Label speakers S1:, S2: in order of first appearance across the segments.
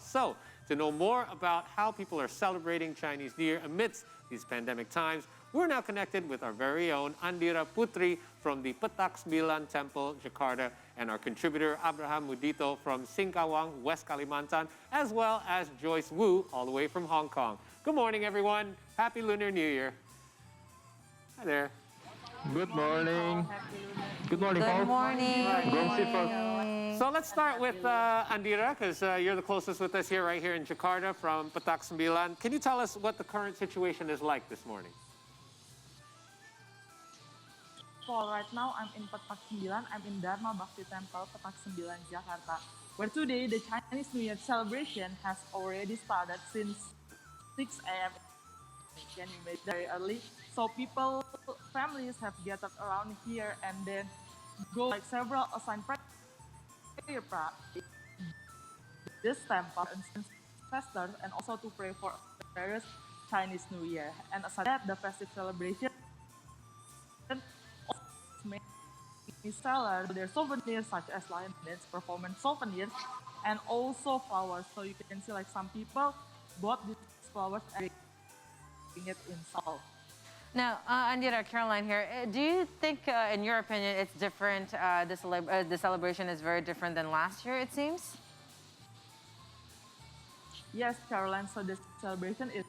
S1: So, to know more about how people are celebrating Chinese New Year amidst these pandemic times, we're now connected with our very own Andira Putri from the Petak 9 Temple, Jakarta, and our contributor Abraham Mudito from Singkawang, West Kalimantan, as well as Joyce Wu, all the way from Hong Kong. Good morning, everyone. Happy Lunar New Year. Hi there.
S2: Good morning. Good morning,
S3: Good
S2: Paul.
S3: morning.
S1: So let's start with Andira, because you're the closest with us here, right here in Jakarta from Petak 9. Can you tell us what the current situation is like this morning?
S4: Paul, right now I'm in Petak 9. I'm in Dharma Bhakti Temple, Petak 9, Jakarta, where today the Chinese New Year celebration has already started since 6 a.m. Can you make very early? So families have gathered around here and then go like several assigned prayer this temple and ancestors, and also to pray for various Chinese New Year. And aside that, the festive celebration may sell their souvenirs such as lion dance performance souvenirs and also flowers. So you can see like some people bought these flowers and it in Seoul.
S3: Now, Andira, Caroline here. Do you think, in your opinion, it's different? The celebration is very different than last year, it seems?
S4: Yes, Caroline. So the celebration is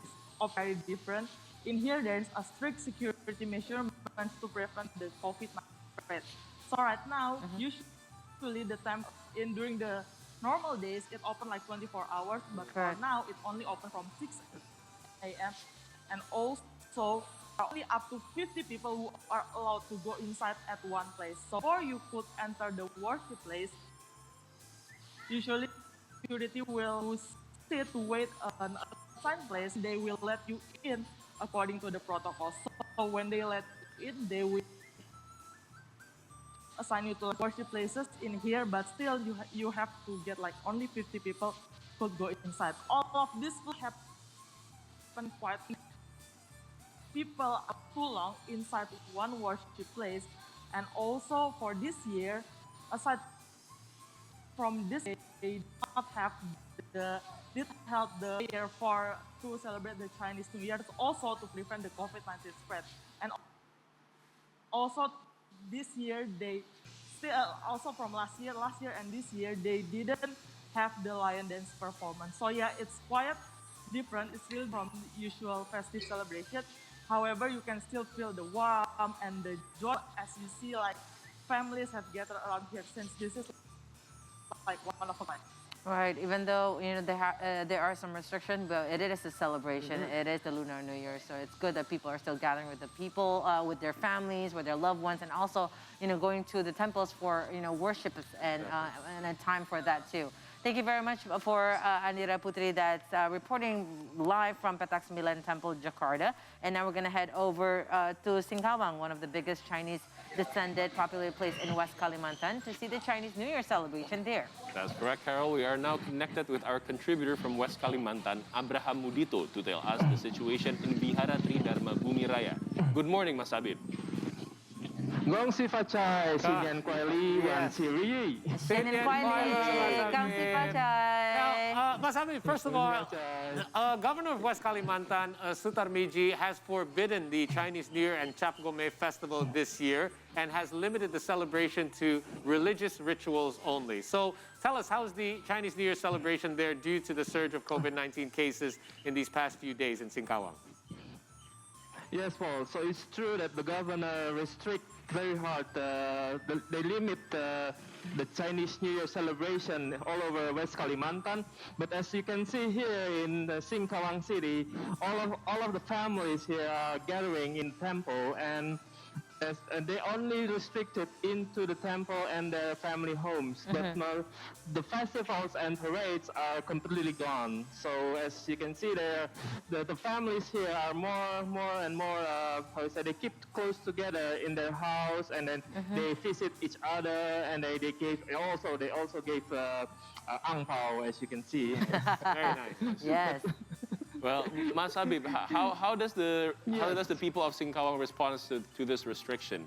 S4: very different. In here, there is a strict security measurements to prevent the COVID-19 spread. So right now, usually the time during the normal days, it open like 24 hours, but for now, it only open from 6 a.m. And also, only up to 50 people who are allowed to go inside at one place. So before you could enter the worship place, usually security will sit to wait an assigned place. They will let you in according to the protocol. So when they let you in, they will assign you to worship places in here, but still you have to get like only 50 people could go inside. All of this will happen quietly. People are too long inside one worship place, and also for this year, aside from this, they did not have the year for to celebrate the Chinese New Year, also to prevent the COVID-19 spread. And also this year they still also from last year and this year they didn't have the lion dance performance. So yeah, it's quite different. It's still from the usual festive celebration. However, you can still feel the warmth and the joy as you see like families have gathered around here, since this is like one of a kind.
S3: Right, even though there are some restrictions, but it is a celebration. It is the Lunar New Year, so it's good that people are still gathering with the people, with their families, with their loved ones, and also going to the temples for worship and a time for that too. Thank you very much for Andira Putri, that's reporting live from Petak 9 Temple, Jakarta. And now we're going to head over to Singkawang, one of the biggest Chinese descended populated place in West Kalimantan, to see the Chinese New Year celebration there.
S5: That's correct, Carol. We are now connected with our contributor from West Kalimantan, Abraham Mudito, to tell us the situation in Vihara Tri Dharma Bumi Raya. Good morning, Mas Abid.
S2: Gong si Facai, Sinian Kuali, Wan si Ri.
S3: Sinian Kuali, Gong si Facai.
S1: Now, Mas Abid, first of all, Governor of West Kalimantan, Sutarmiji, has forbidden the Chinese New Year and Cap Gome festival this year and has limited the celebration to religious rituals only. So tell us, how is the Chinese New Year celebration there due to the surge of COVID-19 cases in these past few days in Singkawang?
S2: Yes, Paul. So it's true that the governor restrict very hard. They limit the Chinese New Year celebration all over West Kalimantan. But as you can see here in the Singkawang city, all of the families here are gathering in temple, and they only restricted into the temple and their family homes. But now the festivals and parades are completely gone. So as you can see there, the families here are more and more, they keep close together in their house, and then they visit each other, and they also gave ang pao, as you can see.
S1: Very nice.
S3: Yes.
S5: Well, Mas Habib, how does the people of Singkawang respond to this restriction?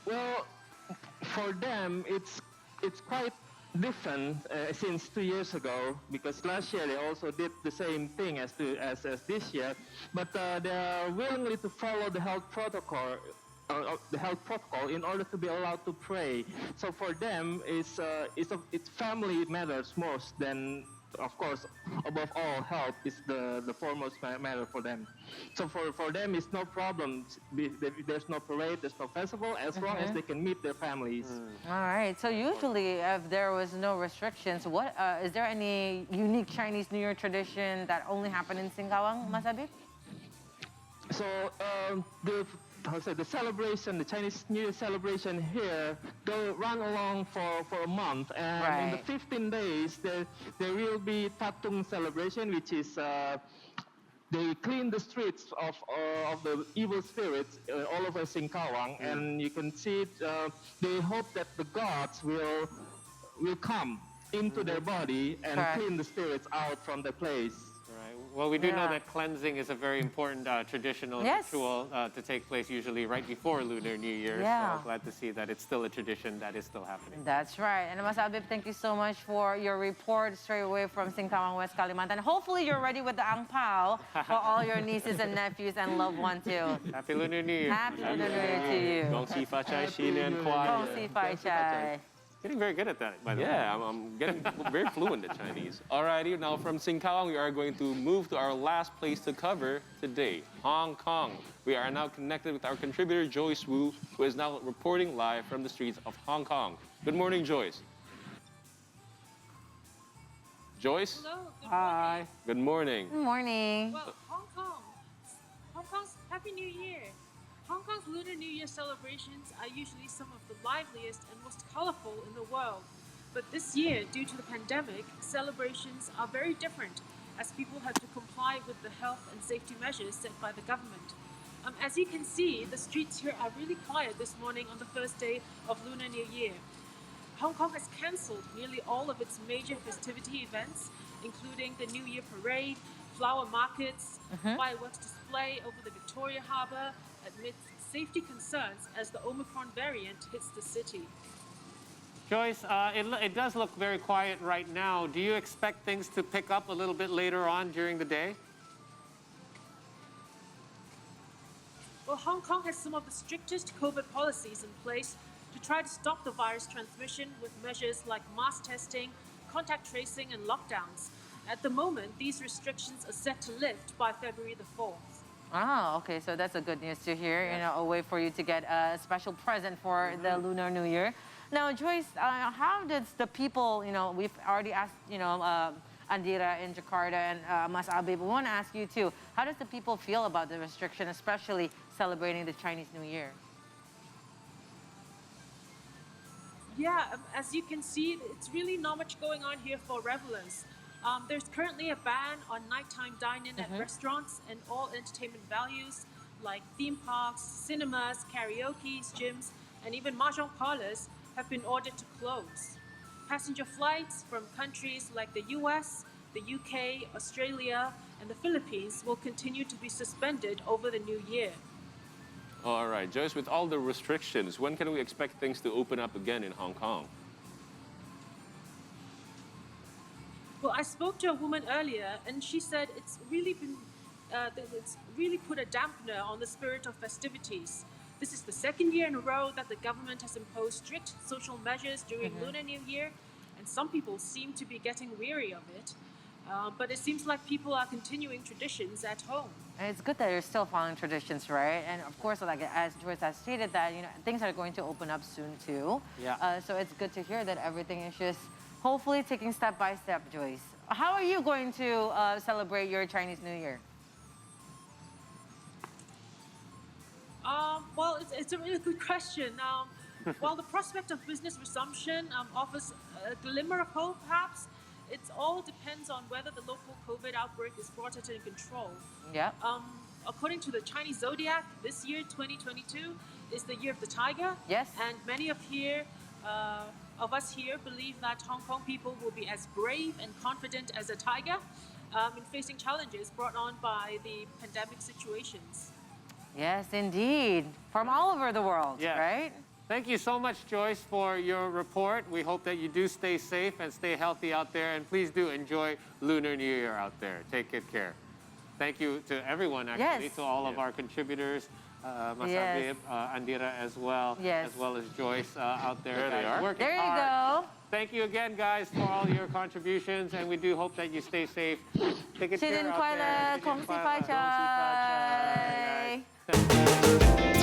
S2: Well, for them, it's quite different since 2 years ago, because last year they also did the same thing as this year, but they are willingly to follow the health protocol. In order to be allowed to pray. So for them, it's family matters most than, of course, above all, health is the foremost matter for them. So for them, it's no problem. There's no parade, there's no festival, as long as they can meet their families.
S3: All right. So usually, if there was no restrictions, what is there any unique Chinese New Year tradition that only happened in Singkawang, Mas Habib?
S2: So the celebration, the Chinese New Year celebration here, they'll run along for a month, and in the 15 days there will be Tatung celebration, which is they clean the streets of the evil spirits all over Singkawang, and you can see it, they hope that the gods will come into their body and clean the spirits out from the place.
S1: Right. Well, we do know that cleansing is a very important traditional ritual to take place usually right before Lunar New Year. So glad to see that it's still a tradition that is still happening.
S3: That's right. And Mas Habib, thank you so much for your report straight away from Singkawang, West Kalimantan. Hopefully you're ready with the ang pao for all your nieces and nephews and loved ones too.
S1: Happy Lunar New Year.
S3: Happy Lunar New Year to you.
S5: Gong Si Fa Chai Xin and Kwai.
S3: Gong Si Fa Chai.
S1: Getting very good at that, by the way.
S5: Yeah, I'm getting very fluent in Chinese. Alrighty, now from Singkawang, we are going to move to our last place to cover today, Hong Kong. We are now connected with our contributor, Joyce Wu, who is now reporting live from the streets of Hong Kong. Good morning, Joyce. Joyce?
S6: Hello, good
S1: Hi.
S6: morning.
S5: Good morning.
S3: Good morning.
S6: Well, Hong Kong's Happy New Year. Hong Kong's Lunar New Year celebrations are usually some of the liveliest and most colorful in the world. But this year, due to the pandemic, celebrations are very different as people have to comply with the health and safety measures set by the government. As you can see, the streets here are really quiet this morning on the first day of Lunar New Year. Hong Kong has cancelled nearly all of its major festivity events, including the New Year parade, flower markets, fireworks display over the Victoria Harbour, amidst safety concerns as the Omicron variant hits the city.
S1: Joyce, it does look very quiet right now. Do you expect things to pick up a little bit later on during the day?
S6: Well, Hong Kong has some of the strictest COVID policies in place to try to stop the virus transmission with measures like mass testing, contact tracing, and lockdowns. At the moment, these restrictions are set to lift by February the 4th.
S3: Ah, okay, so that's a good news to hear. You know, a way for you to get a special present for the Lunar New Year. Now, Joyce, how does the people, you know, we've already asked, you know, Andira in Jakarta and Mas Habib, we want to ask you too, how does the people feel about the restriction, especially celebrating the Chinese New Year?
S6: Yeah, as you can see, it's really not much going on here for revelers. There's currently a ban on nighttime dine-in at restaurants and all entertainment values like theme parks, cinemas, karaoke, gyms, and even mahjong parlors have been ordered to close. Passenger flights from countries like the US, the UK, Australia, and the Philippines will continue to be suspended over the new year.
S5: All right, Joyce, with all the restrictions, when can we expect things to open up again in Hong Kong?
S6: Well, I spoke to a woman earlier, and she said it's really put a dampener on the spirit of festivities. This is the second year in a row that the government has imposed strict social measures during Lunar New Year, and some people seem to be getting weary of it. But it seems like people are continuing traditions at home.
S3: And it's good that you're still following traditions, right? And of course, like as Joyce has stated, that you know things are going to open up soon too.
S1: Yeah.
S3: So it's good to hear that everything is just hopefully taking step by step, Joyce. How are you going to celebrate your Chinese New Year?
S6: Well, it's a really good question. While the prospect of business resumption offers a glimmer of hope, perhaps, it all depends on whether the local COVID outbreak is brought under control.
S3: Yeah.
S6: According to the Chinese zodiac, this year, 2022, is the year of the tiger.
S3: Yes.
S6: And many of us here believe that Hong Kong people will be as brave and confident as a tiger in facing challenges brought on by the pandemic situations.
S3: Yes, indeed. From all over the world,
S1: Yeah.
S3: right?
S1: Thank you so much, Joyce, for your report. We hope that you do stay safe and stay healthy out there. And please do enjoy Lunar New Year out there. Take good care. Thank you to everyone, actually,
S3: Yes.
S1: to all of our contributors. Mas
S3: Yes.
S1: Habib, Andira as well,
S3: Yes.
S1: as well as Joyce out there.
S5: There they
S1: guys,
S5: are.
S1: working
S3: There you
S1: hard.
S3: go.
S1: Thank you again, guys, for all your contributions, and we do hope that you stay safe. Take good care
S3: 新年
S1: out
S3: 快
S1: there.
S3: 乐，恭喜发
S1: 恭喜发财
S3: 财。